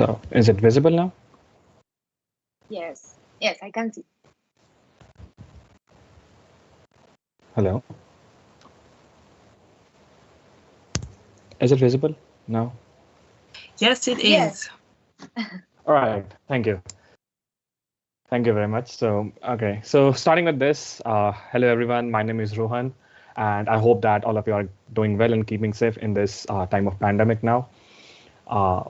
So is it visible now? Yes. Yes, I can see. Hello. Is it visible now? Yes, it Yes. is. All right. Thank you. Thank you very much. So, okay. So starting with this, hello everyone. My name is Rohan, and I hope that all of you are doing well and keeping safe in this time of pandemic now,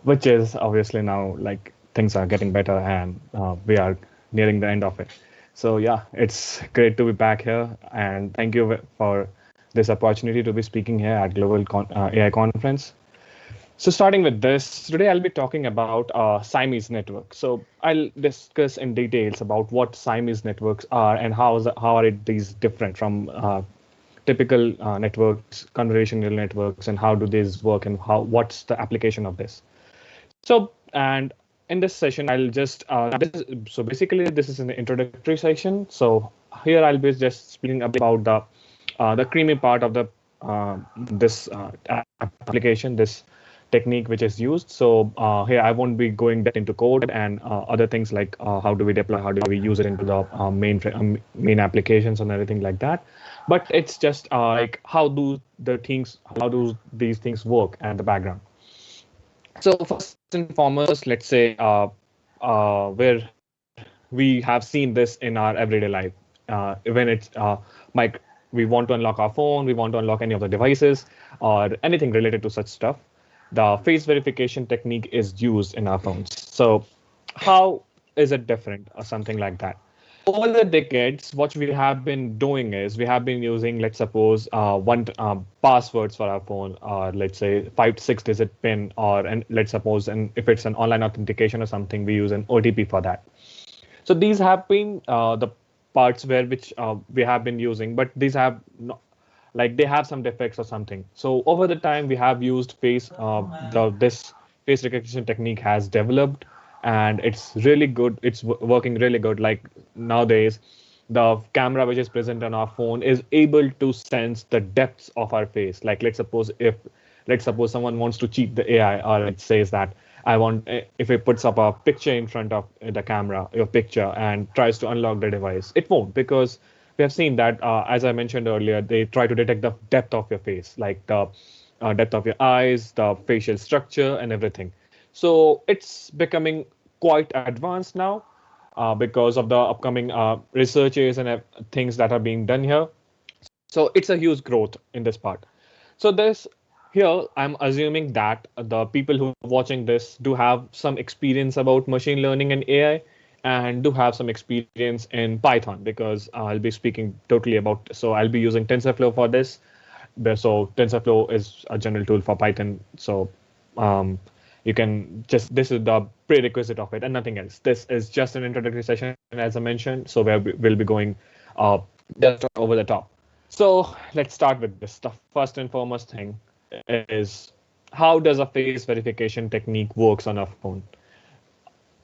which is obviously now like things are getting better and we are nearing the end of it. So yeah, it's great to be back here, and thank you for this opportunity to be speaking here at Global AI Conference. So starting with this, today I'll be talking about Siamese Network. So I'll discuss in details about what Siamese networks are and how are these different from typical networks, convolutional networks, and how do these work and what's the application of this. So and in this session, I'll just so basically this is an introductory session. So here I'll be just speaking about the creamy part of the this application, this technique which is used. So here I won't be going that into code and other things like how do we deploy, how do we use it into the main applications and everything like that. But it's just like how do these things work at the background. So first and foremost, let's say where we have seen this in our everyday life. When it's we want to unlock our phone, we want to unlock any of the devices or anything related to such stuff. The face verification technique is used in our phones. So how is it different or something like that? Over the decades, what we have been doing is we have been using, let's suppose, one passwords for our phone, or let's say 5 to 6 digit PIN, or and let's suppose, and if it's an online authentication or something, we use an OTP for that. So these have been the parts which we have been using, but these have not, like they have some defects or something. So over the time, we have used this face recognition technique has developed, and it's really good. It's working really good. Like nowadays, the camera which is present on our phone is able to sense the depths of our face. Like let's suppose someone wants to cheat the AI, or it says that if it puts up a picture in front of the camera, your picture, and tries to unlock the device, it won't, because we have seen that, as I mentioned earlier, they try to detect the depth of your face, like the depth of your eyes, the facial structure, and everything. So it's becoming quite advanced now because of the upcoming researches and things that are being done here. So it's a huge growth in this part. So this here, I'm assuming that the people who are watching this do have some experience about machine learning and AI, and do have some experience in Python, because I'll be speaking totally about. So I'll be using TensorFlow for this. So TensorFlow is a general tool for Python. So you can just, this is the prerequisite of it and nothing else. This is just an introductory session, as I mentioned. So we'll be going just over the top. So let's start with this. The first and foremost thing is, how does a face verification technique works on a phone?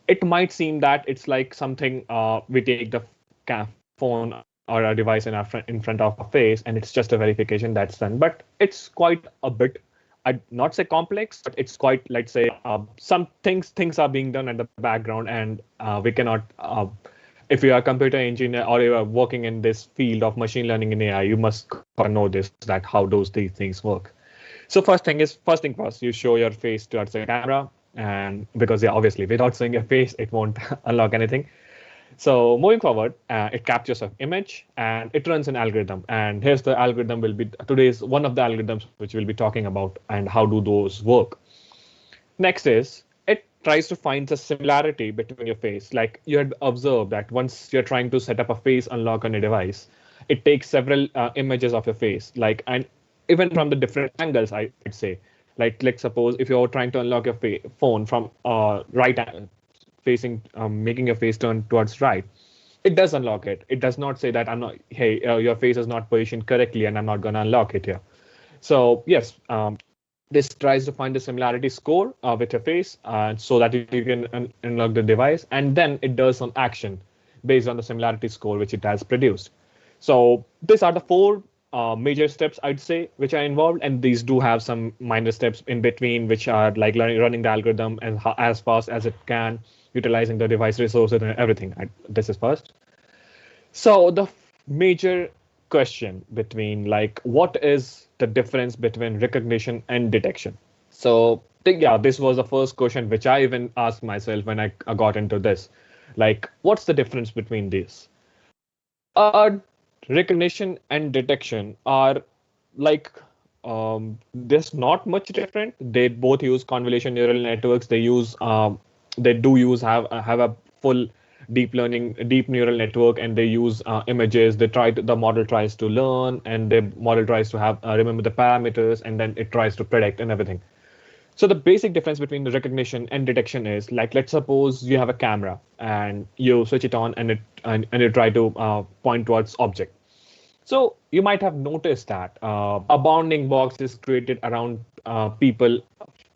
It might seem that it's like something we take the phone or a device in front of our face, and it's just a verification that's done. But it's quite a bit, I'd not say complex, but it's quite, let's say, some things are being done at the background, and we cannot. If you are a computer engineer or you are working in this field of machine learning and AI, you must know this, that how these things work. So first thing first, you show your face towards the camera, and because yeah, obviously without showing your face, it won't unlock anything. So moving forward, it captures an image and it runs an algorithm. And here's the algorithm will be today's one of the algorithms which we'll be talking about and how do those work. Next is, it tries to find the similarity between your face. Like you had observed that once you're trying to set up a face unlock on a device, it takes several images of your face, like, and even from the different angles, I'd say. Like let's suppose if you're trying to unlock your phone from right facing, making your face turn towards right, it does unlock it. It does not say that I'm not, hey, your face is not positioned correctly and I'm not going to unlock it here. So yes, this tries to find the similarity score with your face, so that you can unlock the device, and then it does some action based on the similarity score which it has produced. So these are the four major steps, I'd say, which are involved, and these do have some minor steps in between, which are like running the algorithm as fast as it can, utilizing the device resources and everything. This is first. So the major question between like what is the difference between recognition and detection? So yeah, this was the first question which I even asked myself when I got into this. Like, what's the difference between these? Recognition and detection are like there's not much different. They both use convolution neural networks. They do use have a full deep neural network, and they use images. The model tries to learn, and the model tries to have remember the parameters, and then it tries to predict and everything. So the basic difference between the recognition and detection is like, let's suppose you have a camera and you switch it on, and you try to point towards object. So you might have noticed that a bounding box is created around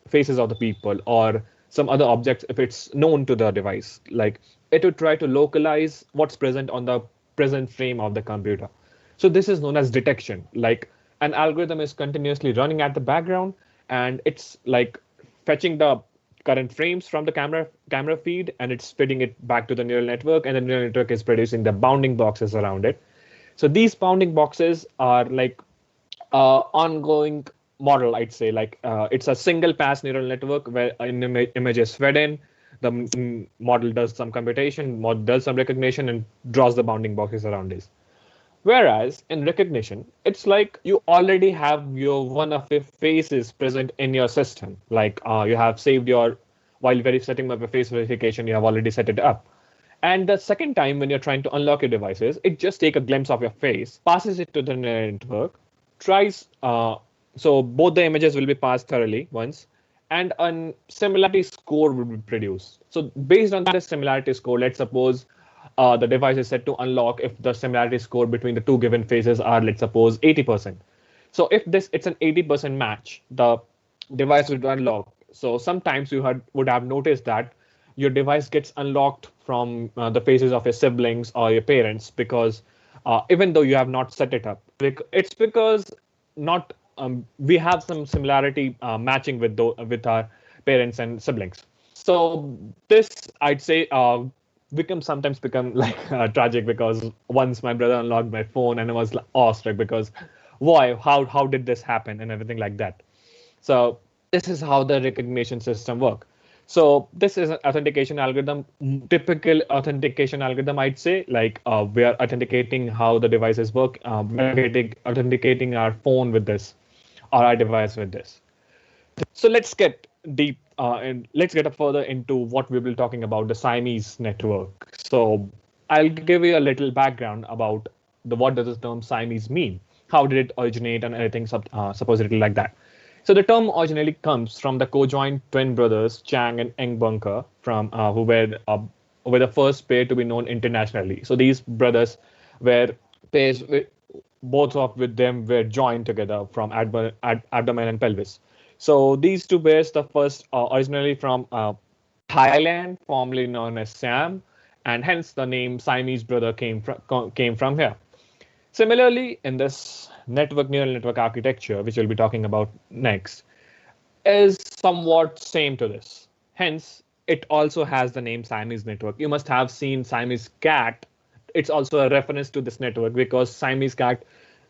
faces of the people, or some other objects if it's known to the device. Like, it would try to localize what's present on the present frame of the computer. So this is known as detection. Like, an algorithm is continuously running at the background, and it's like fetching the current frames from the camera feed, and it's feeding it back to the neural network, and the neural network is producing the bounding boxes around it. So these bounding boxes are like ongoing model, I'd say. Like, it's a single pass neural network where an image is fed in, the model does some computation, model does some recognition, and draws the bounding boxes around this. Whereas in recognition, it's like you already have your one of your faces present in your system. Like, you have saved while setting up a face verification, you have already set it up. And the second time when you're trying to unlock your devices, it just take a glimpse of your face, passes it to the neural network, tries. So both the images will be passed thoroughly once, and a similarity score will be produced. So based on this similarity score, let's suppose the device is set to unlock if the similarity score between the two given faces are, let's suppose, 80%. So if it's an 80% match, the device will unlock. So sometimes you would have noticed that your device gets unlocked from the faces of your siblings or your parents, because even though you have not set it up, it's because not we have some similarity matching with our parents and siblings. So this, I'd say, sometimes become like tragic, because once my brother unlocked my phone, and I was like, awestruck, because why, how did this happen and everything like that. So this is how the recognition system work. So this is an authentication algorithm, typical authentication algorithm, I'd say. Like, we are authenticating how the devices work. We're authenticating our phone with this, or our device with this. So let's get deep and let's get further into what we will be talking about, the Siamese network. So I'll give you a little background about what does the term Siamese mean? How did it originate and anything supposedly like that? So the term originally comes from the co-joined twin brothers Chang and Eng Bunker, who were the first pair to be known internationally. So these brothers were pairs both of with them were joined together from abdomen and pelvis. So these two pairs, the first originally from Thailand, formerly known as Siam, and hence the name Siamese brother came from here. Similarly, in this neural network architecture, which we'll be talking about next, is somewhat same to this. Hence, it also has the name Siamese network. You must have seen Siamese cat. It's also a reference to this network, because Siamese cat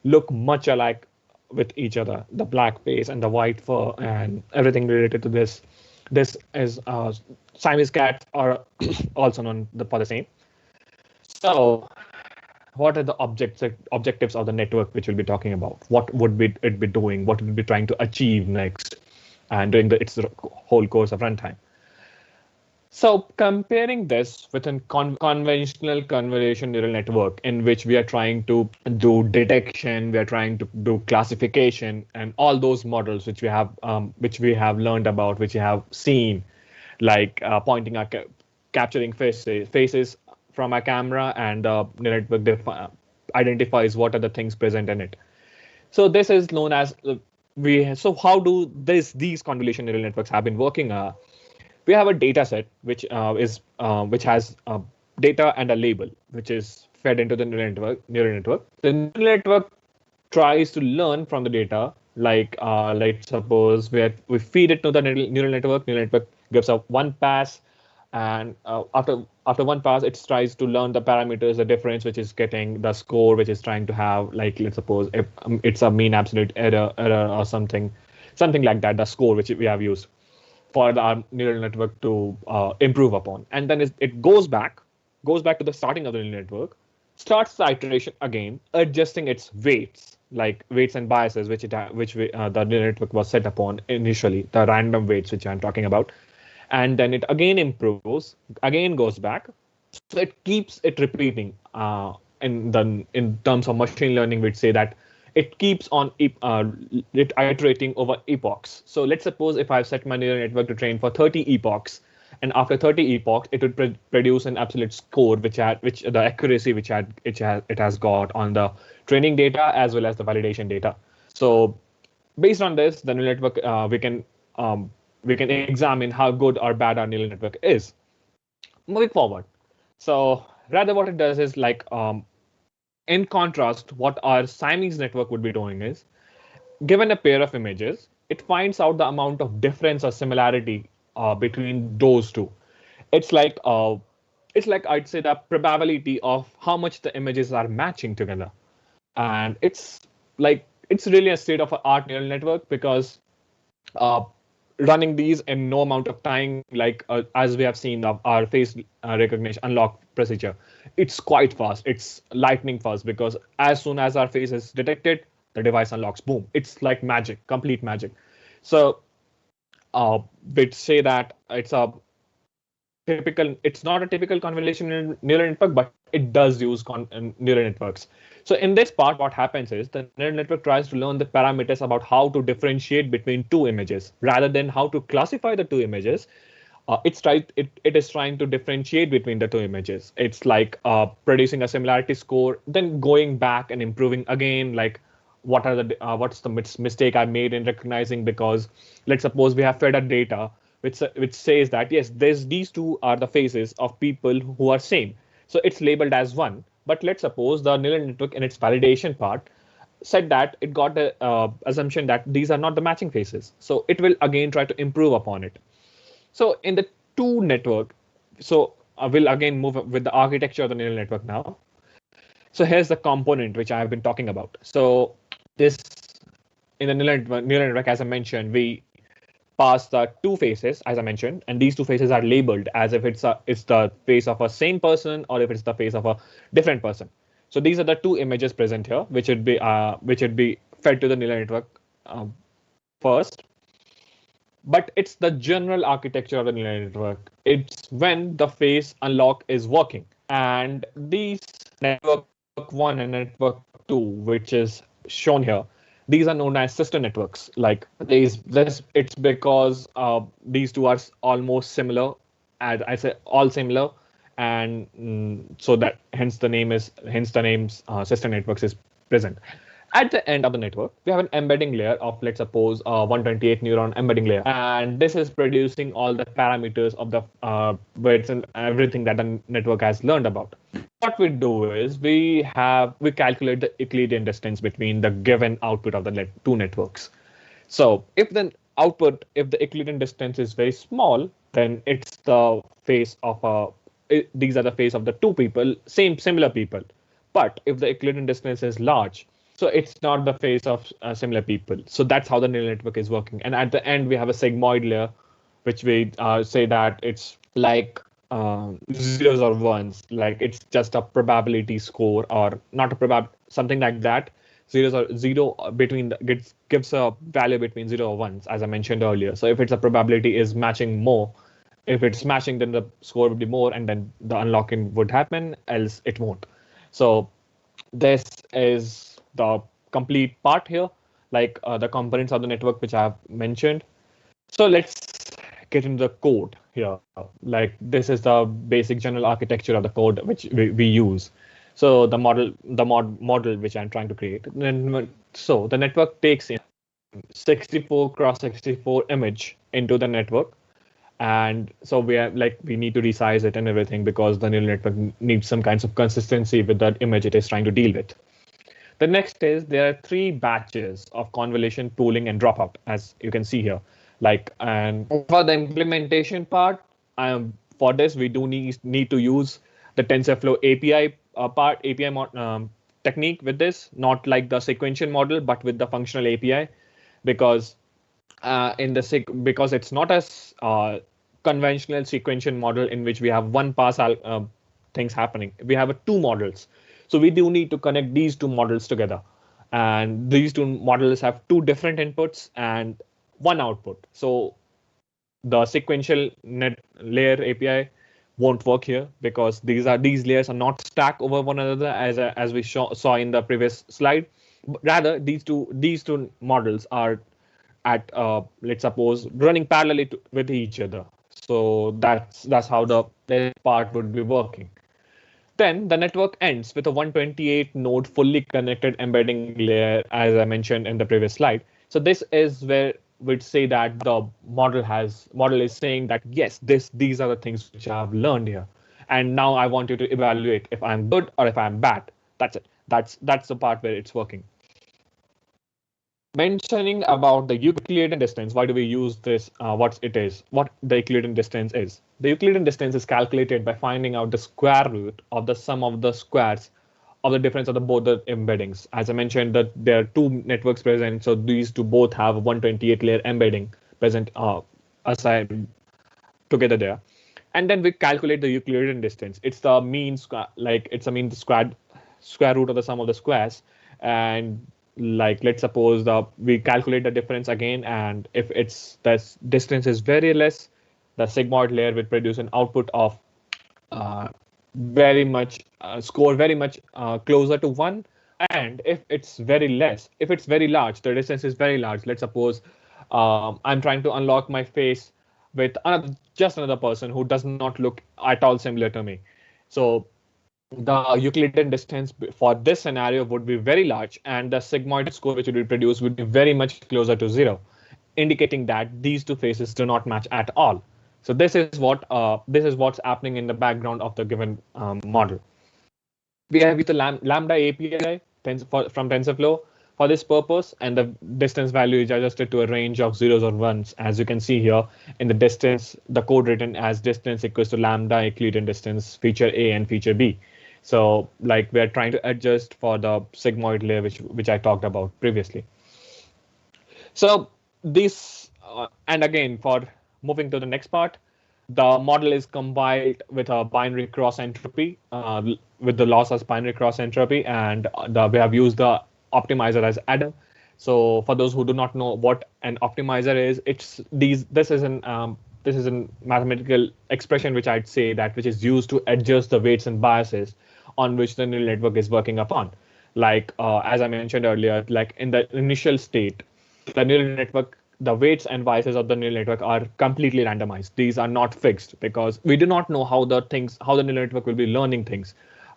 look much alike with each other. The black face and the white fur and everything related to this. This is Siamese cats are also known for the same. So what are the objectives of the network which we'll be talking about? What would it be doing? What would it be trying to achieve next, and during its whole course of runtime? So comparing this with a conventional convolution neural network, in which we are trying to do detection, we are trying to do classification, and all those models which we have learned about, which we have seen, like pointing at capturing faces from a camera, and the network identifies what are the things present in it. So this is known as So how do these convolution neural networks have been working? We have a data set which has data and a label, which is fed into the neural network. The neural network tries to learn from the data. Like let's suppose we feed it to the neural network. Neural network gives a one pass, and after one pass, it tries to learn the parameters, the difference, which is getting the score, which is trying to have. Like let's suppose if it's a mean absolute error or something like that. The score which we have used for our neural network to improve upon, and then it goes back to the starting of the neural network, starts the iteration again, adjusting its weights, like weights and biases, the neural network was set upon initially, the random weights which I'm talking about, and then it again improves, again goes back. So it keeps it repeating. In terms of machine learning, we'd say that it keeps on iterating over epochs. So let's suppose if I've set my neural network to train for 30 epochs, and after 30 epochs, it would produce an absolute score, which the accuracy it has got on the training data as well as the validation data. So based on this, the neural network we can examine how good or bad our neural network is. Moving forward, so rather what it does is like in contrast, what our Siamese network would be doing is, given a pair of images, it finds out the amount of difference or similarity between those two. It's like I'd say the probability of how much the images are matching together, and it's really a state of art neural network because uh, running these in no amount of time, like as we have seen of our face recognition unlock procedure, it's quite fast. It's lightning fast because as soon as our face is detected, the device unlocks. Boom! It's like magic, complete magic. So we'd say that it's not a typical convolutional neural network, but it does use neural networks. So in this part, what happens is the neural network tries to learn the parameters about how to differentiate between two images rather than how to classify the two images. It is trying to differentiate between the two images. It's like producing a similarity score, then going back and improving again, like what's the mistake I made in recognizing, because let's suppose we have fed a data which says that yes, these two are the faces of people who are same. So it's labeled as one. But let's suppose the neural network in its validation part said that it got the assumption that these are not the matching faces. So it will again try to improve upon it. So in the two network, so I will again move with the architecture of the neural network now. So here's the component which I have been talking about. So this in the neural network, as I mentioned, we pass the two faces, as I mentioned, and these two faces are labeled as if it's the face of a same person or if it's the face of a different person. So these are the two images present here, which would be fed to the neural network first. But it's the general architecture of the neural network. It's when the face unlock is working, and these network 1 and network 2, which is shown here, these are known as sister networks. Like it's because these two are almost similar, as I say, all similar, and so that hence the name's sister networks is present. At the end of the network, we have an embedding layer of, let's suppose, 128 neuron embedding layer, and this is producing all the parameters of the weights and everything that the network has learned about. What we do is we calculate the Euclidean distance between the given output of the two networks. So if the Euclidean distance is very small, then it's the face of these are the face of the two people, similar people. But if the Euclidean distance is large, so it's not the face of similar people. So that's how the neural network is working. And at the end, we have a sigmoid layer, which we say that it's like zeros or ones, like it's just a probability score or not a something like that. Zeros or zero gives a value between 0 or 1s, as I mentioned earlier. So if it's a probability is matching more, if it's matching, then the score would be more, and then the unlocking would happen, else it won't. So this is the complete part here, like the components of the network which I have mentioned. So let's get into the code here. Like this is the basic general architecture of the code which we use. So the model which I'm trying to create. So the network takes in 64 cross 64 image into the network. And so we need to resize it and everything because the neural network needs some kinds of consistency with that image it is trying to deal with. The next is there are 3 batches of convolution, pooling, and dropout, as you can see here. And for the implementation part, for this we do need to use the TensorFlow API technique with this, not like the sequential model, but with the functional API, because because it's not as conventional sequential model in which we have one pass things happening. We have 2 models. So we do need to connect these 2 models together. And these 2 models have 2 different inputs and 1 output. So the sequential net layer API won't work here because these layers are not stacked over one another as we saw in the previous slide. Rather, these two models are at let's suppose running parallelly with each other. So that's how the part would be working. Then the network ends with a 128 node fully connected embedding layer, as I mentioned in the previous slide. So this is where we'd say that the model is saying that yes, these are the things which I have learned here, and now I want you to evaluate if I'm good or if I'm bad. That's it. That's the part where it's working. Mentioning about the Euclidean distance, why do we use this? What the Euclidean distance is. The Euclidean distance is calculated by finding out the square root of the sum of the squares of the difference of both the embeddings. As I mentioned, that there are 2 networks present, so these 2 both have a 128 layer embedding present assigned together there. And then we calculate the Euclidean distance. It's the mean square root of the sum of the squares. And let's suppose we calculate the difference again, and if the distance is very less, the sigmoid layer will produce an output of very much score very much closer to 1. And if it's very large, the distance is very large. Let's suppose I'm trying to unlock my face with just another person who does not look at all similar to me. So the Euclidean distance for this scenario would be very large, and the sigmoid score which would be produced would be very much closer to 0, indicating that these 2 faces do not match at all. So this is what's happening in the background of the given model. We have used the lambda API from TensorFlow for this purpose, and the distance value is adjusted to a range of zeros or ones. As you can see here in the distance, the code written as distance equals to lambda Euclidean distance feature A and feature B. So we're trying to adjust for the sigmoid layer, which I talked about previously. So this, and again, for moving to the next part, the model is compiled with a binary cross entropy, with the loss as binary cross entropy, and we have used the optimizer as Adam. So for those who do not know what an optimizer is, this is a mathematical expression which I'd say which is used to adjust the weights and biases on which the neural network is working upon. As I mentioned earlier, in the initial state, the neural network, the weights and biases of the neural network are completely randomized. These are not fixed because we do not know how the neural network will be learning things,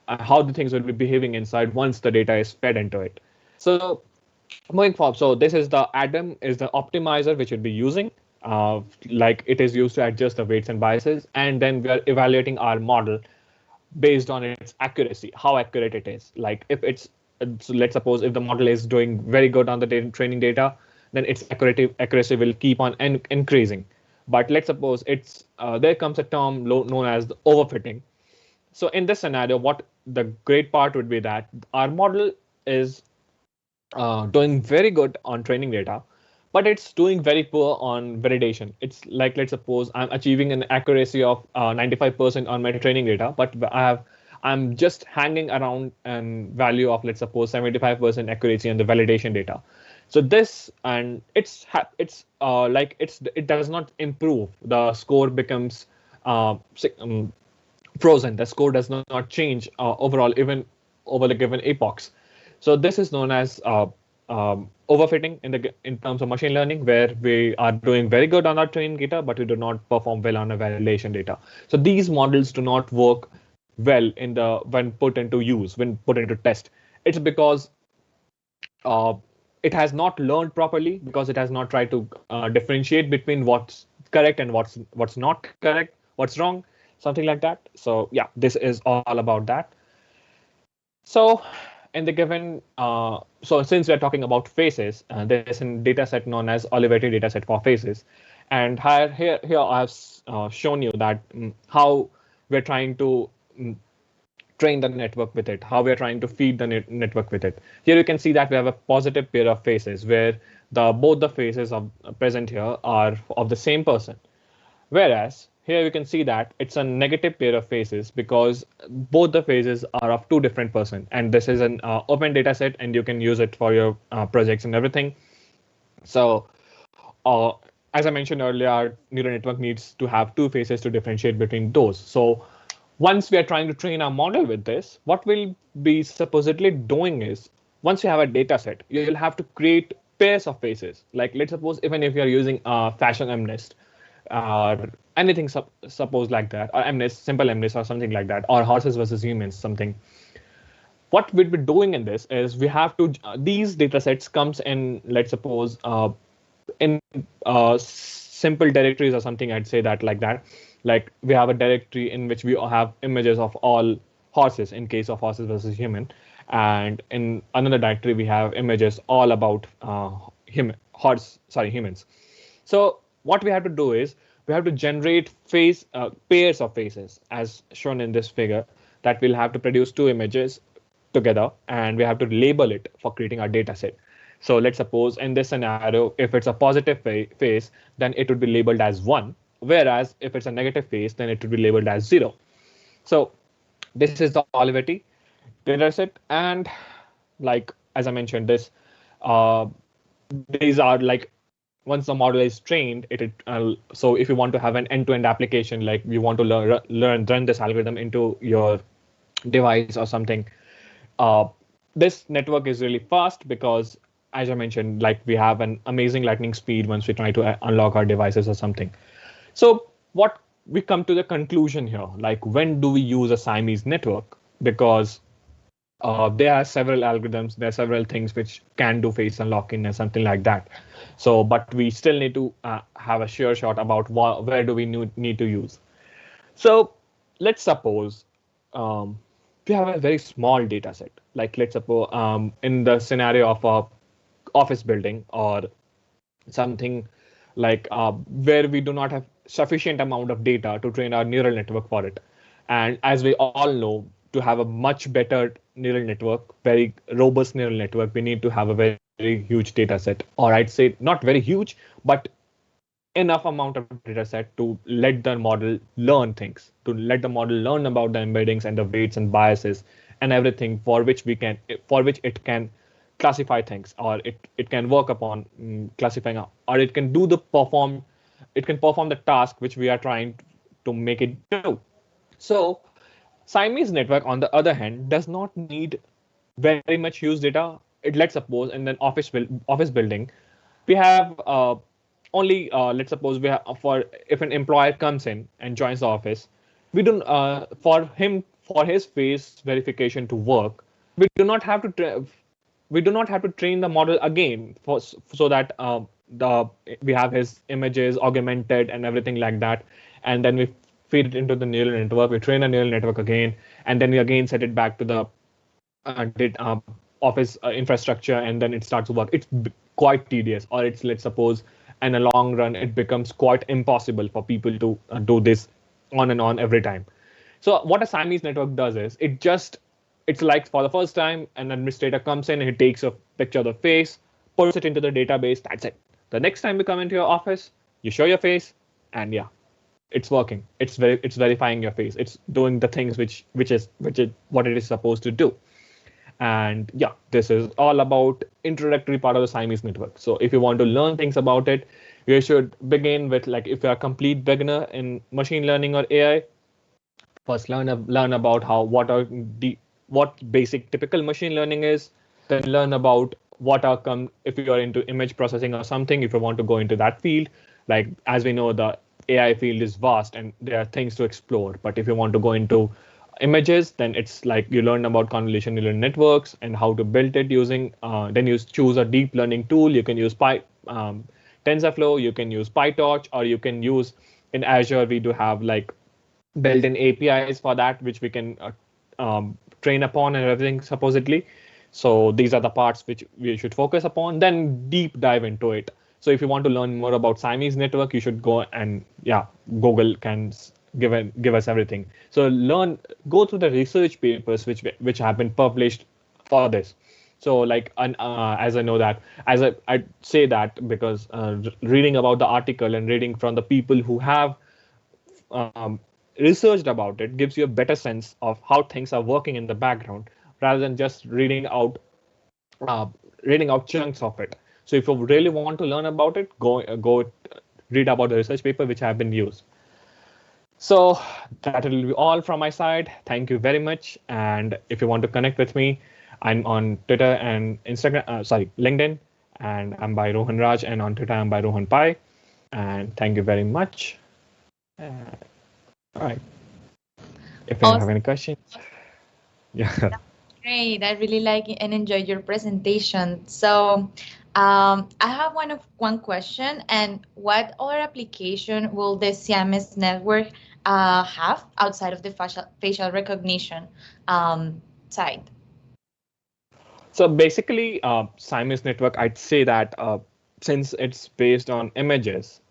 how the things will be behaving inside once the data is fed into it. So moving forward, so this is the Adam is the optimizer which we'll be using. It is used to adjust the weights and biases, and then we are evaluating our model based on its accuracy, how accurate it is. So let's suppose if the model is doing very good on the training data, then its accuracy will keep on increasing. But let's suppose there comes a term known as the overfitting. So in this scenario, what the great part would be that our model is doing very good on training data, but it's doing very poor on validation. It's let's suppose I'm achieving an accuracy of 95% on my training data, but I'm just hanging around a value of, let's suppose, 75% accuracy on the validation data. So this, and it does not improve. The score becomes frozen. The score does not change overall, even over the given epochs. So this is known as overfitting in terms of machine learning, where we are doing very good on our training data, but we do not perform well on our validation data. So these models do not work well when put into use, when put into test. It's because it has not learned properly, because it has not tried to differentiate between what's correct and what's not correct, what's wrong, something like that. So yeah, this is all about that. So in the given, so since we're talking about faces, there's a data set known as Olivetti data set for faces. And here I've shown you that how we're trying to train the network with it, how we are trying to feed the network with it. Here you can see that we have a positive pair of faces where both the faces of present here are of the same person. Whereas here you can see that it's a negative pair of faces because both the faces are of two different person. And this is an open data set and you can use it for your projects and everything. So uh, as I mentioned earlier, our neural network needs to have two faces to differentiate between those. So once we are trying to train our model with this, what we'll be supposedly doing is once you have a data set, you'll have to create pairs of faces. Like let's suppose even if you're using fashion MNIST or anything suppose like that, or MNIST, simple MNIST or something like that, or horses versus humans, something. What we'd be doing in this is we have to, these data sets comes in, let's suppose, in simple directories or something, I'd say that like that. Like we have a directory in which we have images of all horses in case of horses versus human. And in another directory, we have images all about humans. So what we have to do is we have to generate pairs of faces as shown in this figure that we'll have to produce two images together and we have to label it for creating our data set. So let's suppose in this scenario, if it's a positive face, then it would be labeled as 1. Whereas if it's a negative face, then it would be labeled as 0. So this is the Olivetti data set. And like, as I mentioned, these are like, once the model is trained, so if you want to have an end-to-end application, like you want to run this algorithm into your device or something, this network is really fast because, as I mentioned, like we have an amazing lightning speed once we try to unlock our devices or something. So what we come to the conclusion here, like when do we use a Siamese network? Because there are several algorithms, there are several things which can do face unlocking and something like that. So, but we still need to have a sure shot about where do we need to use. So let's suppose we have a very small data set. Like let's suppose in the scenario of a office building or something like where we do not have sufficient amount of data to train our neural network for it. And as we all know, to have a much better neural network, very robust neural network, we need to have a very huge data set, or I'd say not very huge, but enough amount of data set to let the model learn things, to let the model learn about the embeddings and the weights and biases and everything for which it can classify things, or it can work upon classifying, or it can perform the task which we are trying to make it do. So Siamese network, on the other hand, does not need very much huge data. Let's suppose in an office building, we have only let's suppose we have for if an employer comes in and joins the office, we don't for his face verification to work, we do not have to train the model again so that we have his images augmented and everything like that, and then we feed it into the neural network. We train a neural network again, and then we again set it back to the office infrastructure, and then it starts to work. It's quite tedious, or it's, let's suppose, in a long run, it becomes quite impossible for people to do this on and on every time. So what a Siamese network does is it's like for the first time, an administrator comes in and he takes a picture of the face, puts it into the database. That's it. The next time you come into your office, you show your face, and yeah, it's working. It's verifying your face. It's doing the things which is what it is supposed to do. And yeah, this is all about introductory part of the Siamese network. So if you want to learn things about it, you should begin with, like, if you're a complete beginner in machine learning or AI, first learn about what basic typical machine learning is, then learn about if you are into image processing or something, if you want to go into that field. Like, as we know, the AI field is vast and there are things to explore. But if you want to go into images, then it's like you learn about convolutional neural networks and how to build it using, then you choose a deep learning tool. You can use TensorFlow, you can use PyTorch, or you can use, in Azure, we do have like built-in APIs for that, which we can train upon and everything supposedly. So these are the parts which we should focus upon, then deep dive into it. So if you want to learn more about Siamese network, you should go and Google can give us everything. So go through the research papers which have been published for this. So like as I know that, I say that because reading about the article and reading from the people who have researched about it gives you a better sense of how things are working in the background rather than just uh, reading out chunks of it. So if you really want to learn about it, go read about the research paper which have been used. So that will be all from my side. Thank you very much. And if you want to connect with me, I'm on Twitter and Instagram, LinkedIn, and I'm by Rohan Raj, and on Twitter I'm by Rohan Pai. And thank you very much. All right. If you have any questions, yeah. Great. I really like and enjoyed your presentation. So I have one question. And what other application will the Siamese network have outside of the facial recognition side? So basically, Siamese network, I'd say that since it's based on images,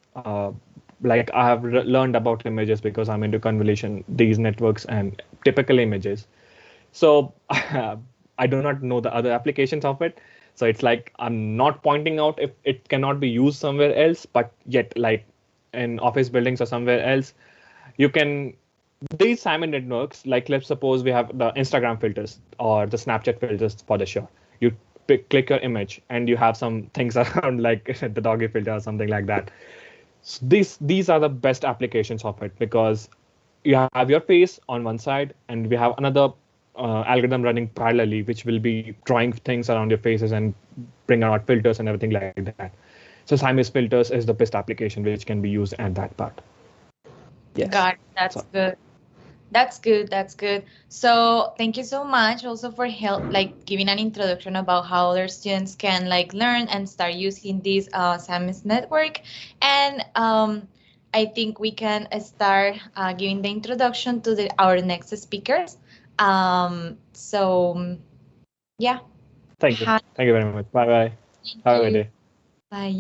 like I have learned about images because I'm into convolution, these networks and typical images. So I do not know the other applications of it. So it's like I'm not pointing out if it cannot be used somewhere else, but yet like in office buildings or somewhere else, you can these Simon networks, like let's suppose we have the Instagram filters or the Snapchat filters for the show. You click your image and you have some things around like the doggy filter or something like that. So these are the best applications of it because you have your face on one side and we have another algorithm running parallelly, which will be drawing things around your faces and bring out filters and everything like that. So Siamese filters is the best application which can be used at that part. Yes. God, that's good. That's good. That's good. So thank you so much also for help, like giving an introduction about how other students can like learn and start using this Siamese network. And I think we can start giving the introduction to our next speakers. So yeah. Thank you. Thank you very much. Bye bye. Thank Have a good you. day. Bye.